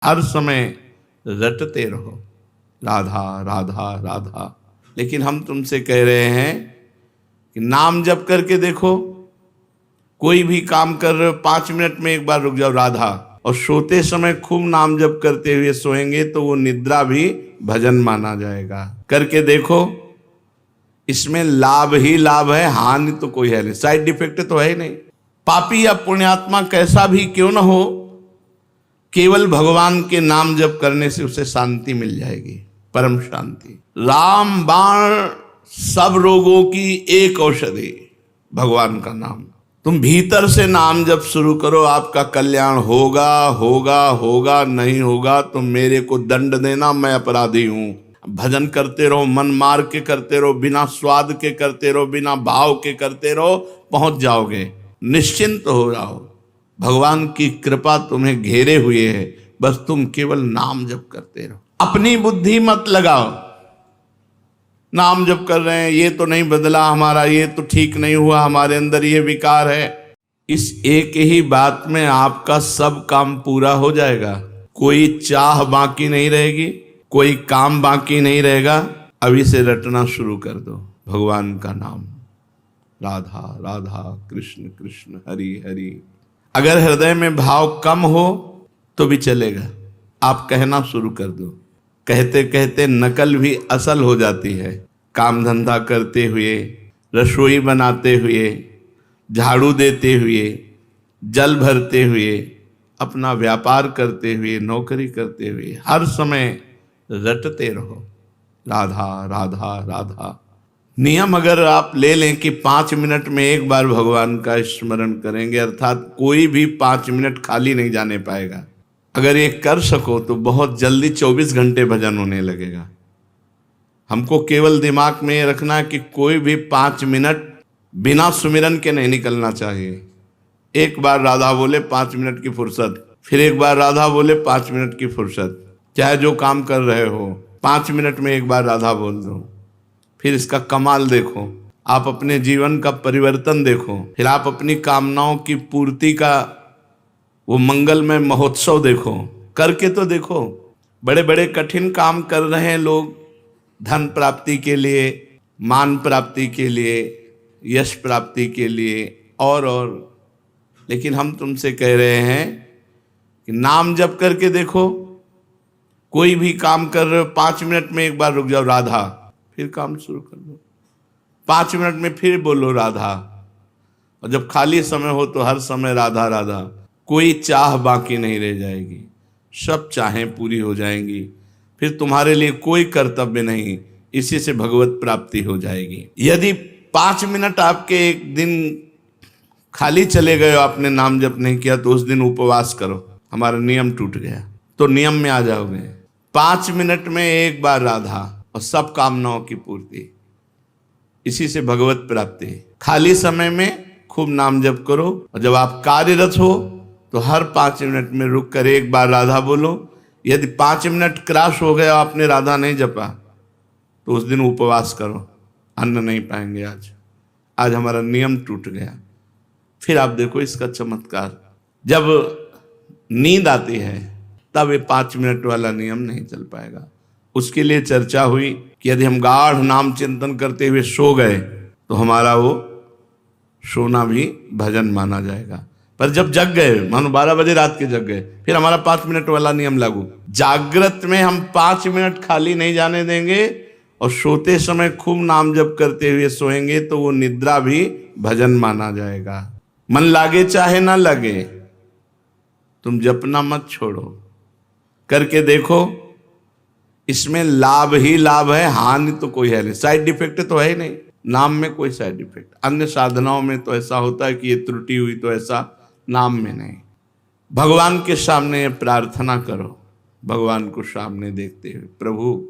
हर समय रटते रहो राधा राधा राधा। लेकिन हम तुमसे कह रहे हैं कि नाम जप करके देखो। कोई भी काम कर रहे हो 5 मिनट में एक बार रुक जाओ राधा, और सोते समय खूब नाम जप करते हुए सोएंगे तो वो निद्रा भी भजन माना जाएगा। करके देखो, इसमें लाभ ही लाभ है, हानि तो कोई है नहीं, साइड इफेक्ट तो है ही नहीं। पापी या पुण्यात्मा कैसा भी क्यों ना हो, केवल भगवान के नाम जप करने से उसे शांति मिल जाएगी, परम शांति। राम बाण सब रोगों की एक औषधि, भगवान का नाम। तुम भीतर से नाम जप शुरू करो, आपका कल्याण होगा होगा होगा। नहीं होगा तो मेरे को दंड देना, मैं अपराधी हूं। भजन करते रहो, मन मार के करते रहो, बिना स्वाद के करते रहो, बिना भाव के करते रहो, पहुंच जाओगे। निश्चिंत हो जाओ, भगवान की कृपा तुम्हें घेरे हुए है। बस तुम केवल नाम जप करते रहो, अपनी बुद्धि मत लगाओ। नाम जप कर रहे हैं, ये तो नहीं बदला हमारा, ये तो ठीक नहीं हुआ, हमारे अंदर ये विकार है। इस एक ही बात में आपका सब काम पूरा हो जाएगा। कोई चाह बाकी नहीं रहेगी, कोई काम बाकी नहीं रहेगा। अभी से रटना शुरू कर दो भगवान का नाम, राधा राधा कृष्ण कृष्ण हरि हरि। अगर हृदय में भाव कम हो तो भी चलेगा, आप कहना शुरू कर दो। कहते कहते नकल भी असल हो जाती है। काम धंधा करते हुए, रसोई बनाते हुए, झाड़ू देते हुए, जल भरते हुए, अपना व्यापार करते हुए, नौकरी करते हुए, हर समय रटते रहो राधा राधा राधा। नियम अगर आप ले लें कि 5 मिनट में एक बार भगवान का स्मरण करेंगे, अर्थात कोई भी 5 मिनट खाली नहीं जाने पाएगा। अगर ये कर सको तो बहुत जल्दी 24 घंटे भजन होने लगेगा। हमको केवल दिमाग में ये रखना है कि कोई भी 5 मिनट बिना सुमिरन के नहीं निकलना चाहिए। एक बार राधा बोले 5 मिनट की फुर्सत, फिर एक बार राधा बोले 5 मिनट की फुर्सत। चाहे जो काम कर रहे हो 5 मिनट में एक बार राधा बोल दो, फिर इसका कमाल देखो। आप अपने जीवन का परिवर्तन देखो, फिर आप अपनी कामनाओं की पूर्ति का वो मंगलमय महोत्सव देखो। करके तो देखो। बड़े बड़े कठिन काम कर रहे हैं लोग, धन प्राप्ति के लिए, मान प्राप्ति के लिए, यश प्राप्ति के लिए और लेकिन हम तुमसे कह रहे हैं कि नाम जप करके देखो। कोई भी काम कर रहे हो 5 मिनट में एक बार रुक जाओ राधा, फिर काम शुरू कर दो। 5 मिनट में फिर बोलो राधा, और जब खाली समय हो तो हर समय राधा राधा। कोई चाह बाकी नहीं रह जाएगी, सब चाहें पूरी हो जाएंगी। फिर तुम्हारे लिए कोई कर्तव्य नहीं, इसी से भगवत प्राप्ति हो जाएगी। यदि 5 मिनट आपके एक दिन खाली चले गए, आपने नाम जप नहीं किया, तो उस दिन उपवास करो। हमारा नियम टूट गया, तो नियम में आ जाओगे। 5 मिनट में एक बार राधा और सब कामनाओं की पूर्ति, इसी से भगवत प्राप्ति। खाली समय में खूब नाम जप करो, और जब आप कार्यरत हो तो हर 5 मिनट में रुक कर एक बार राधा बोलो। यदि 5 मिनट क्रॉस हो गया, आपने राधा नहीं जपा, तो उस दिन उपवास करो, अन्न नहीं पाएंगे। आज हमारा नियम टूट गया। फिर आप देखो इसका चमत्कार। जब नींद आती है तब ये 5 मिनट वाला नियम नहीं चल पाएगा। उसके लिए चर्चा हुई कि यदि हम गाढ़ नाम चिंतन करते हुए सो गए तो हमारा वो सोना भी भजन माना जाएगा। पर जब जग गए, मानो 12 बजे रात के जग गए, फिर हमारा 5 मिनट वाला नियम लागू। जागृत में हम 5 मिनट खाली नहीं जाने देंगे, और सोते समय खूब नाम जप करते हुए सोएंगे तो वो निद्रा भी भजन माना जाएगा। मन लागे चाहे ना लगे, तुम जपना मत छोड़ो। करके देखो, इसमें लाभ ही लाभ है, हानि तो कोई है नहीं, साइड इफेक्ट तो है ही नहीं। नाम में कोई साइड इफेक्ट, अन्य साधनाओं में तो ऐसा होता है कि ये त्रुटि हुई, तो ऐसा नाम में नहीं। भगवान के सामने प्रार्थना करो, भगवान को सामने देखते हुए, प्रभु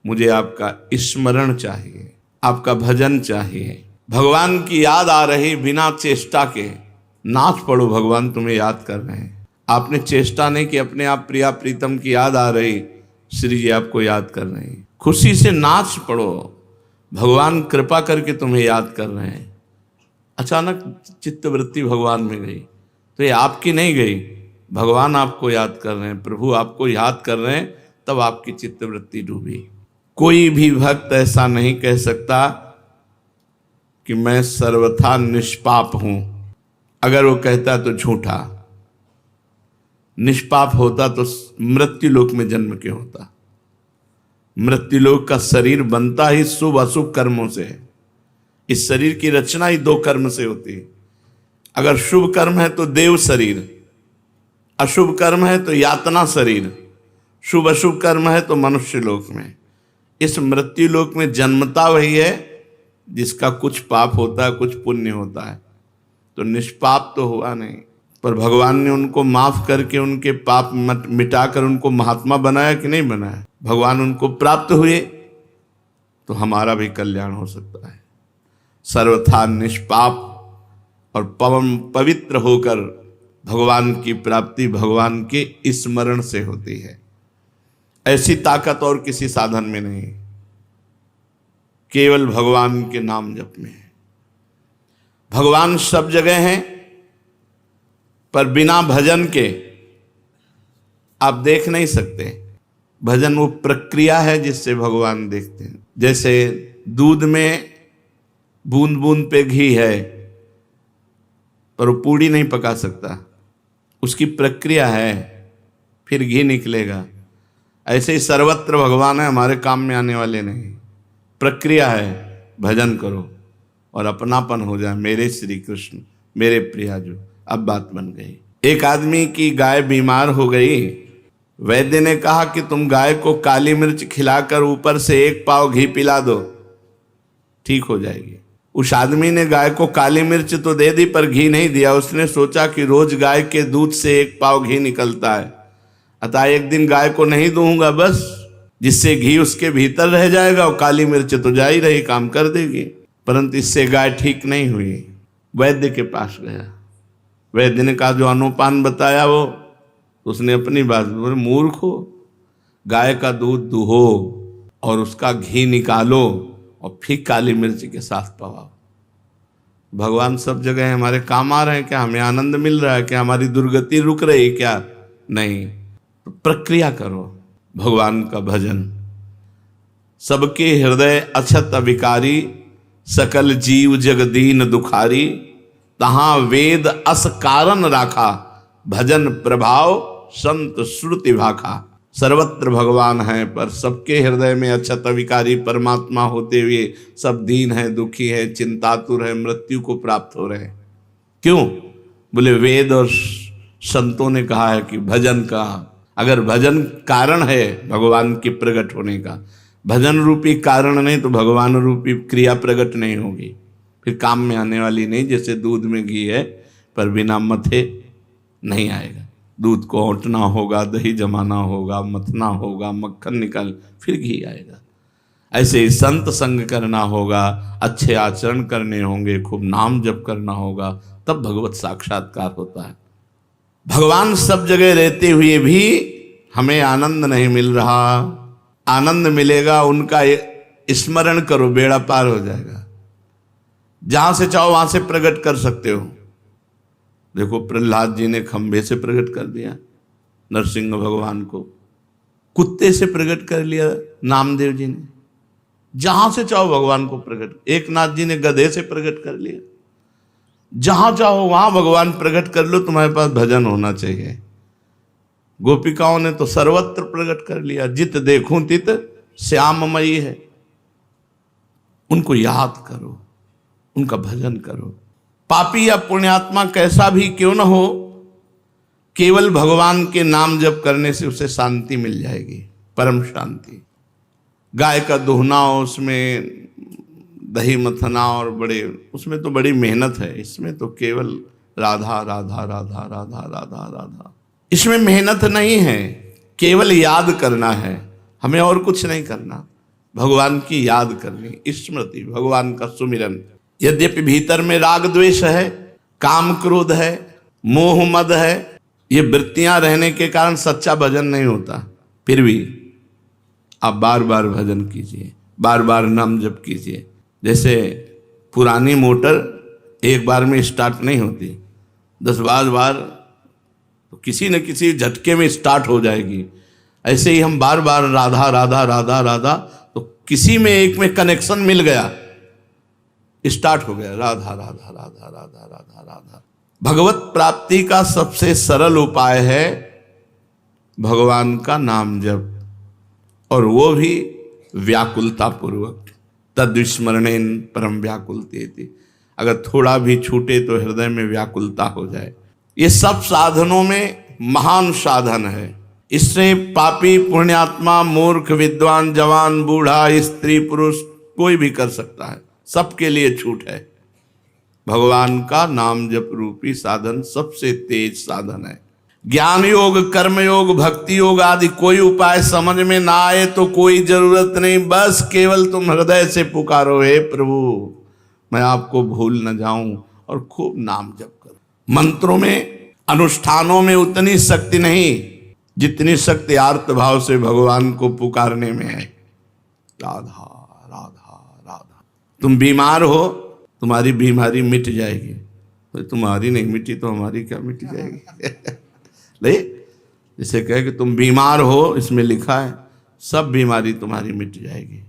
मुझे आपका स्मरण चाहिए, आपका भजन चाहिए। भगवान की याद आ रही बिना चेष्टा के, नाच पड़ो, भगवान तुम्हें याद कर रहे हैं। आपने चेष्टा नहीं कि अपने आप प्रिया प्रीतम की याद आ रही, श्री जी आपको याद कर रहे हैं। खुशी से नाच पड़ो, भगवान कृपा करके तुम्हें याद कर रहे हैं। अचानक चित्तवृत्ति भगवान में गई, तो ये आपकी नहीं गई, भगवान आपको याद कर रहे हैं, प्रभु आपको याद कर रहे हैं, तब आपकी चित्तवृत्ति डूबी। कोई भी भक्त ऐसा नहीं कह सकता कि मैं सर्वथा निष्पाप हूं। अगर वो कहता तो झूठा। निष्पाप होता तो मृत्यु लोक में जन्म क्यों होता? मृत्यु लोक का शरीर बनता ही शुभ अशुभ कर्मों से है। इस शरीर की रचना ही 2 कर्म से होती है। अगर शुभ कर्म है तो देव शरीर, अशुभ कर्म है तो यातना शरीर, शुभ अशुभ कर्म है तो मनुष्य लोक में। इस मृत्यु लोक में जन्मता वही है जिसका कुछ पाप होता है, कुछ पुण्य होता है। तो निष्पाप तो हुआ नहीं, पर भगवान ने उनको माफ करके उनके पाप मिटाकर उनको महात्मा बनाया कि नहीं बनाया? भगवान उनको प्राप्त हुए तो हमारा भी कल्याण हो सकता है। सर्वथा निष्पाप और पवित्र होकर भगवान की प्राप्ति भगवान के स्मरण से होती है। ऐसी ताकत और किसी साधन में नहीं, केवल भगवान के नाम जप में है। भगवान सब जगह हैं, पर बिना भजन के आप देख नहीं सकते। भजन वो प्रक्रिया है जिससे भगवान देखते हैं। जैसे दूध में बूंद बूंद पे घी है, पर वो पूड़ी नहीं पका सकता, उसकी प्रक्रिया है, फिर घी निकलेगा। ऐसे ही सर्वत्र भगवान है, हमारे काम में आने वाले नहीं। प्रक्रिया है, भजन करो और अपनापन हो जाए, मेरे श्री कृष्ण, मेरे प्रियाजू। अब बात बन गई। एक आदमी की गाय बीमार हो गई। वैद्य ने कहा कि तुम गाय को काली मिर्च खिलाकर ऊपर से 1 पाव घी पिला दो, ठीक हो जाएगी। उस आदमी ने गाय को काली मिर्च तो दे दी, पर घी नहीं दिया। उसने सोचा कि रोज गाय के दूध से 1 पाव घी निकलता है, अतः एक दिन गाय को नहीं दूंगा, बस जिससे घी उसके भीतर रह जाएगा और काली मिर्च तो जा ही रही, काम कर देगी। परंतु इससे गाय ठीक नहीं हुई। वैद्य के पास गया। वैद्य ने कहा जो अनुपान बताया वो, उसने अपनी बात बोले, मूर्ख हो, गाय का दूध दुहो और उसका घी निकालो और फिर काली मिर्च के साथ पवाओ। भगवान सब जगह हमारे काम आ रहे हैं क्या? हमें आनंद मिल रहा है क्या? हमारी दुर्गति रुक रही क्या? नहीं। तो प्रक्रिया करो भगवान का भजन। सबके हृदय अछत विकारी, सकल जीव जगदीन दुखारी, तहां वेद अस कारण राखा, भजन प्रभाव संत श्रुति भाखा। सर्वत्र भगवान है, पर सबके हृदय में अछत विकारी परमात्मा होते हुए सब दीन है, दुखी है, चिंतातुर है, मृत्यु को प्राप्त हो रहे हैं। क्यों? बोले वेद और संतों ने कहा है कि भजन का, अगर भजन कारण है भगवान के प्रकट होने का, भजन रूपी कारण नहीं तो भगवान रूपी क्रिया प्रकट नहीं होगी, फिर काम में आने वाली नहीं। जैसे दूध में घी है, पर बिना मथे नहीं आएगा। दूध को औंटना होगा, दही जमाना होगा, मथना होगा, मक्खन निकाल, फिर घी आएगा। ऐसे ही संत संग करना होगा, अच्छे आचरण करने होंगे, खूब नाम जप करना होगा, तब भगवत साक्षात्कार होता है। भगवान सब जगह रहते हुए भी हमें आनंद नहीं मिल रहा। आनंद मिलेगा, उनका स्मरण करो, बेड़ा पार हो जाएगा। जहां से चाहो वहां से प्रकट कर सकते हो। देखो प्रहलाद जी ने खंभे से प्रकट कर दिया नरसिंह भगवान को, कुत्ते से प्रकट कर लिया नामदेव जी ने। जहां से चाहो भगवान को प्रकट। एकनाथ जी ने गधे से प्रकट कर लिया। जहां चाहो वहां भगवान प्रकट कर लो, तुम्हारे पास भजन होना चाहिए। गोपिकाओं ने तो सर्वत्र प्रकट कर लिया। जित देखूं तित श्याममयी है। उनको याद करो, उनका भजन करो। पापी या पुण्यात्मा कैसा भी क्यों न हो, केवल भगवान के नाम जप करने से उसे शांति मिल जाएगी, परम शांति। गाय का दुहना, उसमें दही मथना और उसमें तो बड़ी मेहनत है। इसमें तो केवल राधा राधा राधा राधा राधा राधा, इसमें मेहनत नहीं है, केवल याद करना है। हमें और कुछ नहीं करना, भगवान की याद करनी, स्मृति, भगवान का सुमिरन। यद्यपि भीतर में राग द्वेष है, काम क्रोध है, मोह मद है, ये वृत्तियां रहने के कारण सच्चा भजन नहीं होता। फिर भी आप बार बार भजन कीजिए, बार बार नाम जप कीजिए। जैसे पुरानी मोटर एक बार में स्टार्ट नहीं होती, 10-12 बार तो किसी न किसी झटके में स्टार्ट हो जाएगी। ऐसे ही हम बार बार राधा राधा राधा राधा, तो किसी में एक में कनेक्शन मिल गया, स्टार्ट हो गया राधा राधा राधा राधा राधा राधा। भगवत प्राप्ति का सबसे सरल उपाय है भगवान का नाम जप, और वो भी व्याकुलता पूर्वक। तद्विस्मरणेन परम व्याकुलते, अगर थोड़ा भी छूटे तो हृदय में व्याकुलता हो जाए। ये सब साधनों में महान साधन है। इससे पापी, पुण्यात्मा, मूर्ख, विद्वान, जवान, बूढ़ा, स्त्री, पुरुष कोई भी कर सकता है, सबके लिए छूट है। भगवान का नाम जप रूपी साधन सबसे तेज साधन है। ज्ञान योग, कर्म योग, भक्ति योग आदि कोई उपाय समझ में ना आए तो कोई जरूरत नहीं, बस केवल तुम हृदय से पुकारो, हे प्रभु मैं आपको भूल न जाऊं, और खूब नाम जप करो। मंत्रों में, अनुष्ठानों में उतनी शक्ति नहीं जितनी शक्ति आर्त भाव से भगवान को पुकारने में है। राधा राधा राधा। तुम बीमार हो, तुम्हारी बीमारी मिट जाएगी। तो तुम्हारी नहीं मिटी तो हमारी क्या मिट जाएगी? नहीं, जिसे कहे कि तुम बीमार हो, इसमें लिखा है सब बीमारी तुम्हारी मिट जाएगी।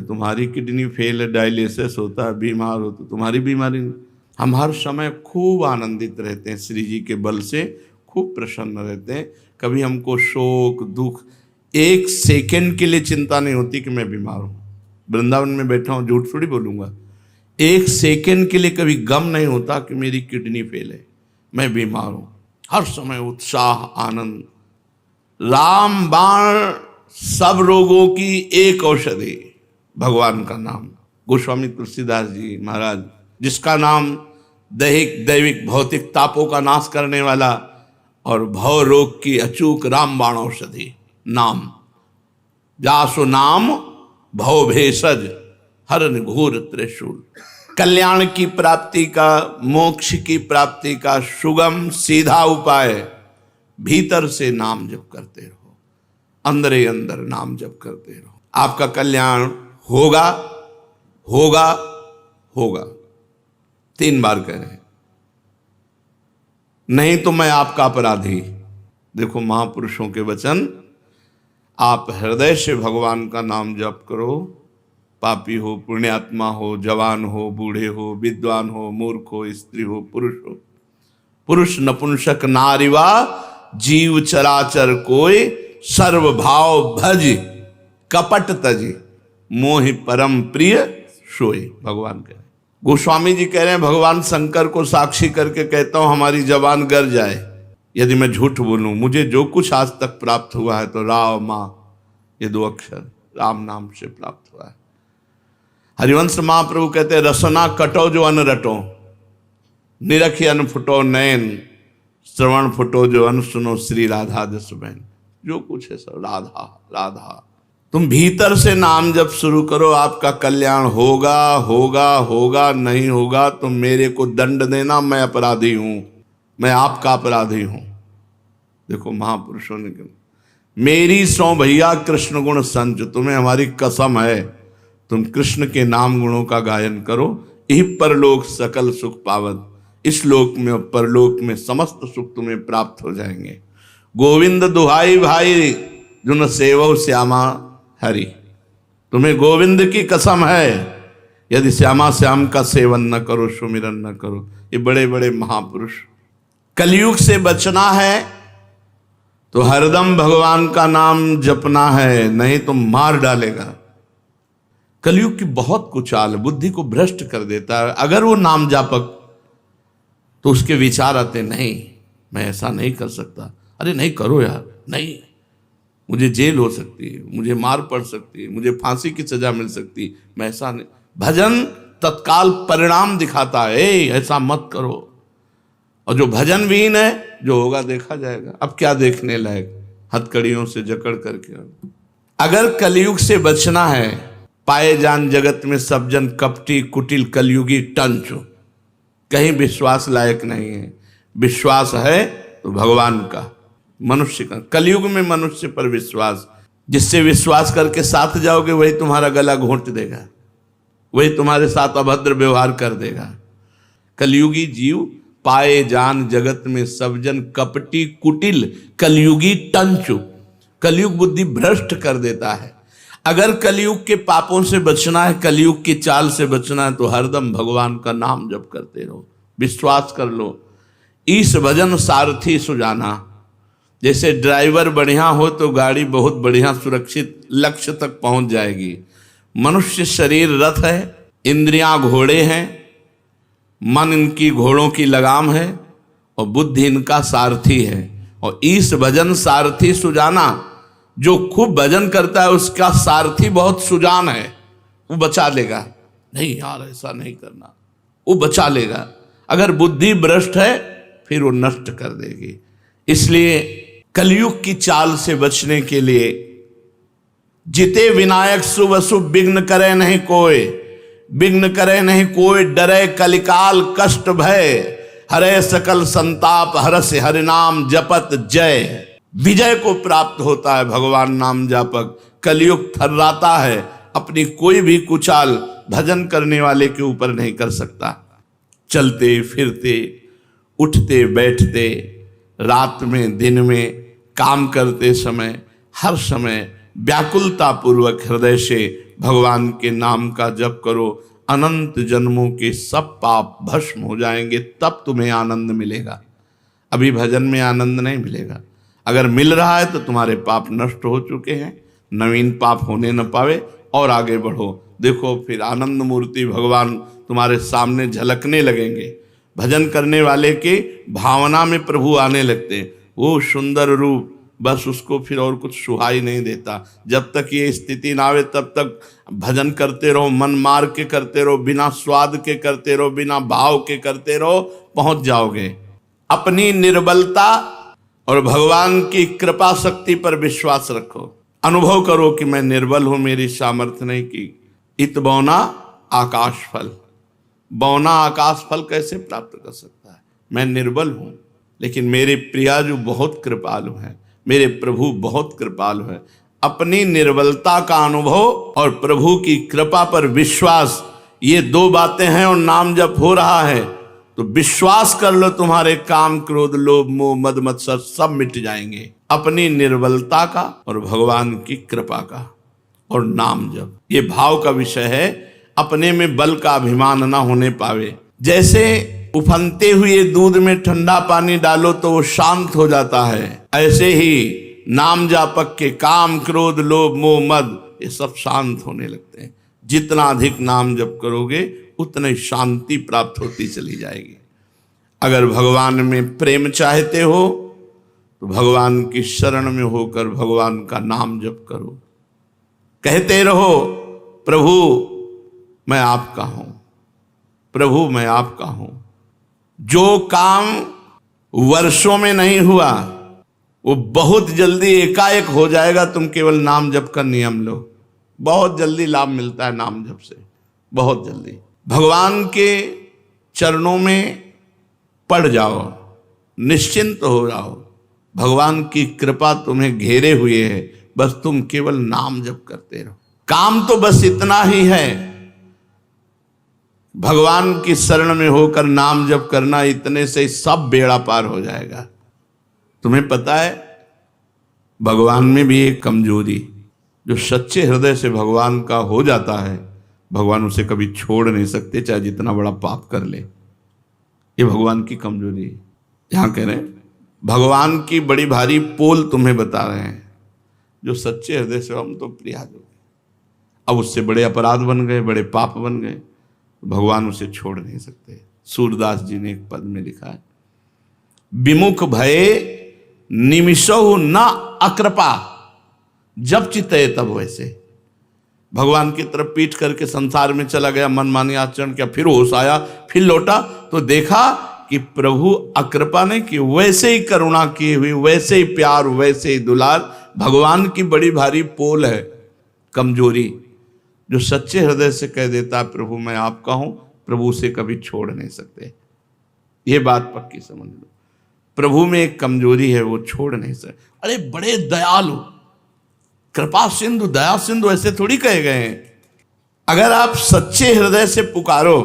तुम्हारी किडनी फेल है, डायलिसिस होता है, बीमार हो तो तुम्हारी बीमारी नहीं। हम हर समय खूब आनंदित रहते हैं, श्री जी के बल से खूब प्रसन्न रहते हैं। कभी हमको शोक, दुख, एक सेकंड के लिए चिंता नहीं होती कि मैं बीमार हूँ। वृंदावन में बैठा हूँ, झूठ थोड़ी बोलूँगा, एक सेकंड के लिए कभी गम नहीं होता कि मेरी किडनी फेल है, मैं बीमार हूँ। हर समय उत्साह, आनंद। राम बाण सब रोगों की एक औषधि, भगवान का नाम। गोस्वामी तुलसीदास जी महाराज, जिसका नाम दैहिक, दैविक, भौतिक तापों का नाश करने वाला और भव रोग की अचूक रामबाण औषधि नाम। जासु नाम भव भेषज हरन घोर त्रिशूल। कल्याण की प्राप्ति का, मोक्ष की प्राप्ति का सुगम सीधा उपाय, भीतर से नाम जप करते रहो, अंदर ही अंदर नाम जप करते रहो। आपका कल्याण होगा होगा होगा। 3 बार कह रहे हैं, नहीं तो मैं आपका अपराधी। देखो महापुरुषों के वचन, आप हृदय से भगवान का नाम जप करो। पापी हो, पुण्यात्मा हो, जवान हो, बूढ़े हो, विद्वान हो, मूर्ख हो, स्त्री हो, पुरुष हो, पुरुष नपुंसक नारीवा, जीव चराचर कोई, सर्व भाव भज कपट तज, मोहि परम प्रिय सोई। भगवान कह रहे हैं। गोस्वामी जी कह रहे हैं, भगवान शंकर को साक्षी करके कहता हूं, हमारी जबान गर जाए यदि मैं झूठ बोलूं। मुझे जो कुछ आज तक प्राप्त हुआ है तो राव माँ, ये 2 अक्षर राम नाम से प्राप्त हुआ है। हरिवंश महाप्रभु कहते हैं, रसना कटो जो अन रटो, निरखी अन फुटो नयन, श्रवण फुटो जो अन सुनो, श्री राधा जस बहन। जो कुछ है सब राधा राधा। तुम भीतर से नाम जब शुरू करो, आपका कल्याण होगा होगा होगा। नहीं होगा तो मेरे को दंड देना, मैं अपराधी हूं, मैं आपका अपराधी हूं। देखो महापुरुषों ने कहा, मेरी सौ भैया कृष्ण गुण संच, तुम्हें हमारी कसम है, तुम कृष्ण के नाम गुणों का गायन करो, यही परलोक सकल सुख पावत। इस लोक में और परलोक में समस्त सुख तुम्हें प्राप्त हो जाएंगे। गोविंद दुहाई भाई जुन सेवो श्यामा हरि। तुम्हें गोविंद की कसम है, यदि श्यामा श्याम का सेवन न करो, सुमिरन न करो। ये बड़े बड़े महापुरुष। कलयुग से बचना है तो हरदम भगवान का नाम जपना है, नहीं तो मार डालेगा। कलयुग की बहुत कुचाल, बुद्धि को भ्रष्ट कर देता है। अगर वो नाम जापक, तो उसके विचार आते, नहीं मैं ऐसा नहीं कर सकता। अरे नहीं करो यार, नहीं, मुझे जेल हो सकती है, मुझे मार पड़ सकती है, मुझे फांसी की सजा मिल सकती है, मैं ऐसा नहीं। भजन तत्काल परिणाम दिखाता है, ऐसा मत करो। और जो भजन विहीन है, जो होगा देखा जाएगा। अब क्या देखने लायक, हथकड़ियों से जकड़ करके। अगर कलयुग से बचना है, पाए जान जगत में सब जन कपटी कुटिल कलयुगी टंच, कहीं विश्वास लायक नहीं है। विश्वास है तो भगवान का, मनुष्य का। कलयुग में मनुष्य पर विश्वास, जिससे विश्वास करके साथ जाओगे वही तुम्हारा गला घोंट देगा, वही तुम्हारे साथ अभद्र व्यवहार कर देगा। कलयुगी जीव पाए जान जगत में सब जन, कपटी कुटिल कलयुगी टंचु। कलयुग बुद्धि भ्रष्ट कर देता है। अगर कलयुग के पापों से बचना है, कलयुग की चाल से बचना है, तो हरदम भगवान का नाम जप करते रहो। विश्वास कर लो, ईश भजन सारथी सुजाना। जैसे ड्राइवर बढ़िया हो तो गाड़ी बहुत बढ़िया सुरक्षित लक्ष्य तक पहुंच जाएगी। मनुष्य शरीर रथ है, इंद्रियां घोड़े हैं, मन इनकी घोड़ों की लगाम है और बुद्धि इनका सारथी है। और ईश भजन सारथी सुजाना, जो खूब भजन करता है उसका सारथी बहुत सुजान है, वो बचा लेगा। नहीं यार ऐसा नहीं करना, वो बचा लेगा। अगर बुद्धि भ्रष्ट है फिर वो नष्ट कर देगी। इसलिए कलयुग की चाल से बचने के लिए जिते विनायक शुभ अशुभ विघ्न करे नहीं कोई, विघ्न करे नहीं कोई, डरे कलिकाल कष्ट भय, हरे सकल संताप हरस हरिनाम जपत जय। विजय को प्राप्त होता है भगवान नाम जापक। कलयुग थर्राता है, अपनी कोई भी कुचाल भजन करने वाले के ऊपर नहीं कर सकता। चलते फिरते, उठते बैठते, रात में दिन में, काम करते समय, हर समय व्याकुलता पूर्वक हृदय से भगवान के नाम का जप करो। अनंत जन्मों के सब पाप भस्म हो जाएंगे, तब तुम्हें आनंद मिलेगा। अभी भजन में आनंद नहीं मिलेगा। अगर मिल रहा है तो तुम्हारे पाप नष्ट हो चुके हैं, नवीन पाप होने न पावे और आगे बढ़ो। देखो फिर आनंद मूर्ति भगवान तुम्हारे सामने झलकने लगेंगे। भजन करने वाले के भावना में प्रभु आने लगते हैं। वो सुंदर रूप बस उसको फिर और कुछ सुहाई नहीं देता। जब तक ये स्थिति ना आवे तब तक भजन करते रहो, मन मार के करते रहो, बिना स्वाद के करते रहो, बिना भाव के करते रहो, पहुंच जाओगे। अपनी निर्बलता और भगवान की कृपा शक्ति पर विश्वास रखो। अनुभव करो कि मैं निर्बल हूं, मेरी सामर्थ्य नहीं की। इत बौना आकाश फल, बौना आकाश फल कैसे प्राप्त कर सकता है? मैं निर्बल हूं, लेकिन मेरे प्रिया जो बहुत कृपालु हैं, मेरे प्रभु बहुत कृपालु है। अपनी निर्बलता का अनुभव और प्रभु की कृपा पर विश्वास, ये दो बातें हैं और नाम जप हो रहा है तो विश्वास कर लो तुम्हारे काम क्रोध लोभ मोह मद मत्सर सब मिट जाएंगे। अपनी निर्बलता का और भगवान की कृपा का और नाम जप, ये भाव का विषय है। अपने में बल का अभिमान ना होने पावे। जैसे उफनते हुए दूध में ठंडा पानी डालो तो वो शांत हो जाता है, ऐसे ही नाम जापक के काम क्रोध लोभ मोह मद ये सब शांत होने लगते हैं। जितना अधिक नाम जप करोगे उतनी शांति प्राप्त होती चली जाएगी। अगर भगवान में प्रेम चाहते हो तो भगवान की शरण में होकर भगवान का नाम जप करो। कहते रहो प्रभु मैं आपका हूं, प्रभु मैं आपका हूं। जो काम वर्षों में नहीं हुआ वो बहुत जल्दी एकाएक हो जाएगा। तुम केवल नाम जप का नियम लो, बहुत जल्दी लाभ मिलता है नाम जप से, बहुत जल्दी। भगवान के चरणों में पड़ जाओ, निश्चिंत हो जाओ। भगवान की कृपा तुम्हें घेरे हुए है, बस तुम केवल नाम जप करते रहो। काम तो बस इतना ही है, भगवान की शरण में होकर नाम जप करना, इतने से सब बेड़ा पार हो जाएगा। तुम्हें पता है भगवान में भी एक कमजोरी, जो सच्चे हृदय से भगवान का हो जाता है भगवान उसे कभी छोड़ नहीं सकते, चाहे जितना बड़ा पाप कर ले। ये भगवान की कमजोरी है। यहां कह रहे हैं भगवान की बड़ी भारी पोल तुम्हें बता रहे हैं। जो सच्चे हृदय से हम तो प्रिया जो अब उससे बड़े अपराध बन गए, बड़े पाप बन गए, भगवान उसे छोड़ नहीं सकते। सूरदास जी ने एक पद में लिखा है, विमुख भये निमिषहु न अकृपा, जब चित्ते तब वैसे। भगवान की तरफ पीठ करके संसार में चला गया, मनमानी आचरण किया, फिर होश आया, फिर लौटा तो देखा कि प्रभु अकृपा नहीं की, वैसे ही करुणा की हुई, वैसे ही प्यार, वैसे ही दुलार। भगवान की बड़ी भारी पोल है कमजोरी। जो सच्चे हृदय से कह देता है प्रभु मैं आपका हूं, प्रभु उसे कभी छोड़ नहीं सकते। ये बात पक्की समझ लो। प्रभु में एक कमजोरी है, वो छोड़ नहीं सकते। अरे बड़े दयालु, कृपा सिंधु, दया सिंधु, ऐसे थोड़ी कहे गए हैं। अगर आप सच्चे हृदय से पुकारो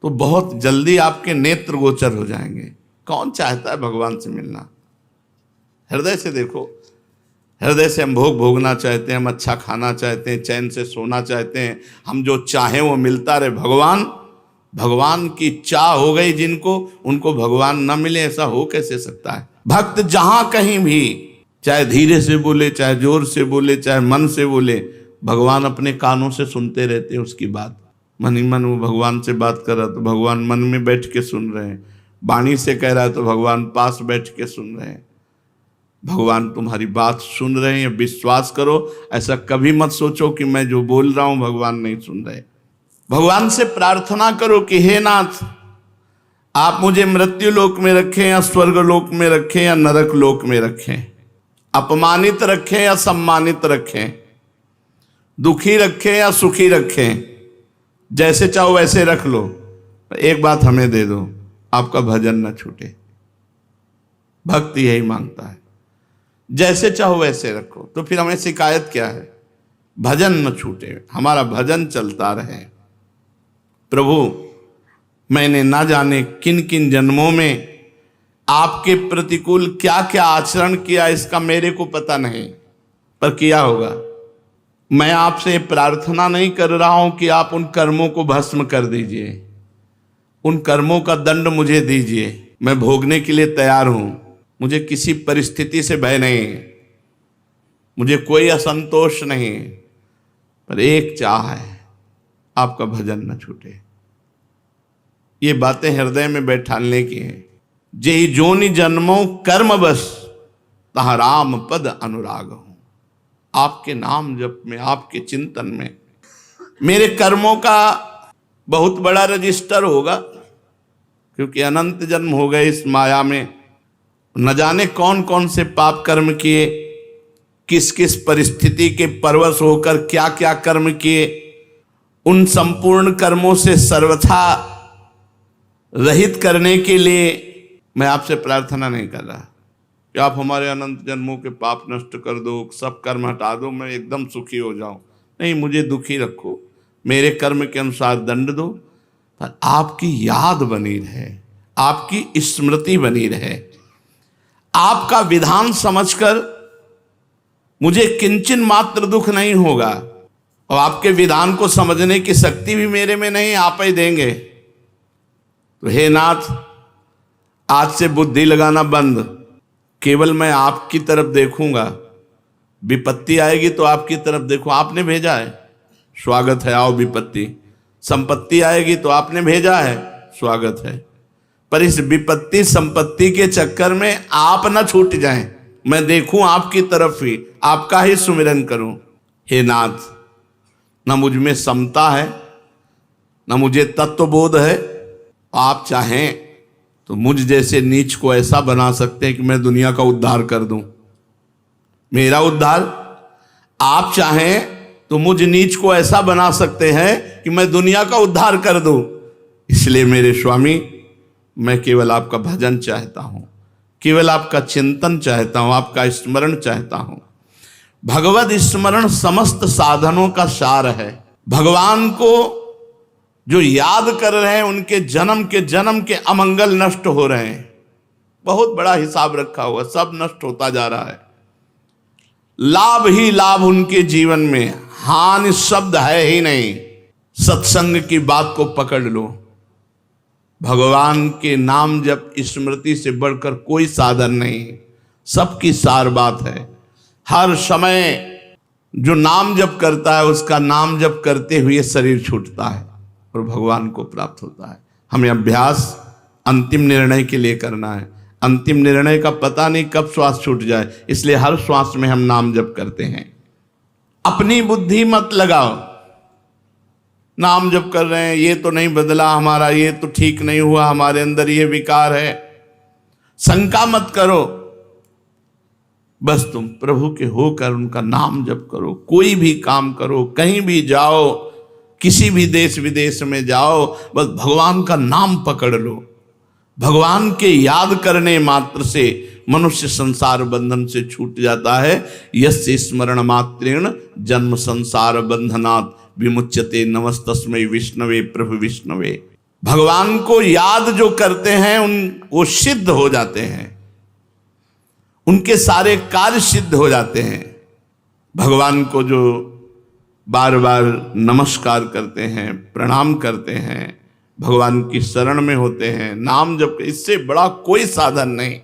तो बहुत जल्दी आपके नेत्र गोचर हो जाएंगे। कौन चाहता है भगवान से मिलना? हृदय से देखो, हृदय से हम भोग भोगना चाहते हैं, हम अच्छा खाना चाहते हैं, चैन से सोना चाहते हैं, हम जो चाहें वो मिलता रहे। भगवान की चाह हो गई जिनको, उनको भगवान न मिले, ऐसा हो कैसे सकता है? भक्त जहां कहीं भी, चाहे धीरे से बोले, चाहे जोर से बोले, चाहे मन से बोले, भगवान अपने कानों से सुनते रहते हैं उसकी बात। मन ही मन वो भगवान से बात कर रहा तो भगवान मन में बैठ के सुन रहे हैं, वाणी से कह रहा है तो भगवान पास बैठ के सुन रहे हैं। भगवान तुम्हारी बात सुन रहे हैं, विश्वास करो। ऐसा कभी मत सोचो कि मैं जो बोल रहा हूं भगवान नहीं सुन रहे। भगवान से प्रार्थना करो कि हे नाथ, आप मुझे मृत्यु लोक में रखें या स्वर्ग लोक में रखें या नरक लोक में रखें, अपमानित रखें या सम्मानित रखें, दुखी रखें या सुखी रखें, जैसे चाहो वैसे रख लो, एक बात हमें दे दो, आपका भजन न छूटे। भक्ति यही मांगता है, जैसे चाहो वैसे रखो। तो फिर हमें शिकायत क्या है? भजन न छूटे, हमारा भजन चलता रहे। प्रभु, मैंने ना जाने किन किन जन्मों में आपके प्रतिकूल क्या क्या आचरण किया, इसका मेरे को पता नहीं, पर किया होगा। मैं आपसे प्रार्थना नहीं कर रहा हूं कि आप उन कर्मों को भस्म कर दीजिए, उन कर्मों का दंड मुझे दीजिए, मैं भोगने के लिए तैयार हूं। मुझे किसी परिस्थिति से भय नहीं, मुझे कोई असंतोष नहीं, पर एक चाह है, आपका भजन न छूटे। ये बातें हृदय में बैठाने की हैं। जेहि जोनि जन्मों कर्म बस, तहाँ राम पद अनुराग हूं। आपके नाम जप में, आपके चिंतन में मेरे कर्मों का बहुत बड़ा रजिस्टर होगा, क्योंकि अनंत जन्म हो गए इस माया में। न जाने कौन कौन से पाप कर्म किए, किस किस परिस्थिति के परवश होकर क्या क्या कर्म किए। उन संपूर्ण कर्मों से सर्वथा रहित करने के लिए मैं आपसे प्रार्थना नहीं कर रहा कि आप हमारे अनंत जन्मों के पाप नष्ट कर दो, सब कर्म हटा दो, मैं एकदम सुखी हो जाऊं। नहीं, मुझे दुखी रखो, मेरे कर्म के अनुसार दंड दो, पर आपकी याद बनी रहे, आपकी स्मृति बनी रहे। आपका विधान समझकर मुझे किंचन मात्र दुख नहीं होगा, और आपके विधान को समझने की शक्ति भी मेरे में नहीं, आप ही देंगे। तो हे नाथ, आज से बुद्धि लगाना बंद, केवल मैं आपकी तरफ देखूंगा। विपत्ति आएगी तो आपकी तरफ देखो, आपने भेजा है, स्वागत है, आओ विपत्ति। संपत्ति आएगी तो आपने भेजा है, स्वागत है। पर इस विपत्ति संपत्ति के चक्कर में आप न छूट जाएं, मैं देखूं आपकी तरफ ही, आपका ही सुमिरन करूं। हे नाथ, न मुझ में समता है, न मुझे तत्वबोध है। आप चाहें तो मुझ जैसे नीच को ऐसा बना सकते हैं कि मैं दुनिया का उद्धार कर दूं, मेरा उद्धार। आप चाहें तो मुझ नीच को ऐसा बना सकते हैं कि मैं दुनिया का उद्धार कर दूं। इसलिए मेरे स्वामी, मैं केवल आपका भजन चाहता हूं, केवल आपका चिंतन चाहता हूं, आपका स्मरण चाहता हूं। भगवद स्मरण समस्त साधनों का सार है। भगवान को जो याद कर रहे हैं, उनके जन्म के अमंगल नष्ट हो रहे हैं। बहुत बड़ा हिसाब रखा हुआ, सब नष्ट होता जा रहा है। लाभ ही लाभ उनके जीवन में, हानि शब्द है ही नहीं। सत्संग की बात को पकड़ लो। भगवान के नाम जप स्मृति से बढ़कर कोई साधन नहीं, सबकी सार बात है। हर समय जो नाम जप करता है, उसका नाम जप करते हुए शरीर छूटता है और भगवान को प्राप्त होता है। हमें अभ्यास अंतिम निर्णय के लिए करना है। अंतिम निर्णय का पता नहीं कब श्वास छूट जाए, इसलिए हर श्वास में हम नाम जप करते हैं। अपनी बुद्धि मत लगाओ, नाम जप कर रहे हैं, ये तो नहीं बदला हमारा, ये तो ठीक नहीं हुआ, हमारे अंदर ये विकार है। शंका मत करो, बस तुम प्रभु के होकर उनका नाम जप करो। कोई भी काम करो, कहीं भी जाओ, किसी भी देश विदेश में जाओ, बस भगवान का नाम पकड़ लो। भगवान के याद करने मात्र से मनुष्य संसार बंधन से छूट जाता है। यस्य स्मरण मात्रेण जन्म संसार बंधनात् विमुच्यते। नमस्तस्मै विष्णवे प्रभु विष्णवे। भगवान को याद जो करते हैं वो सिद्ध हो जाते हैं, उनके सारे कार्य सिद्ध हो जाते हैं। भगवान को जो बार बार नमस्कार करते हैं, प्रणाम करते हैं, भगवान की शरण में होते हैं, नाम जप, इससे बड़ा कोई साधन नहीं।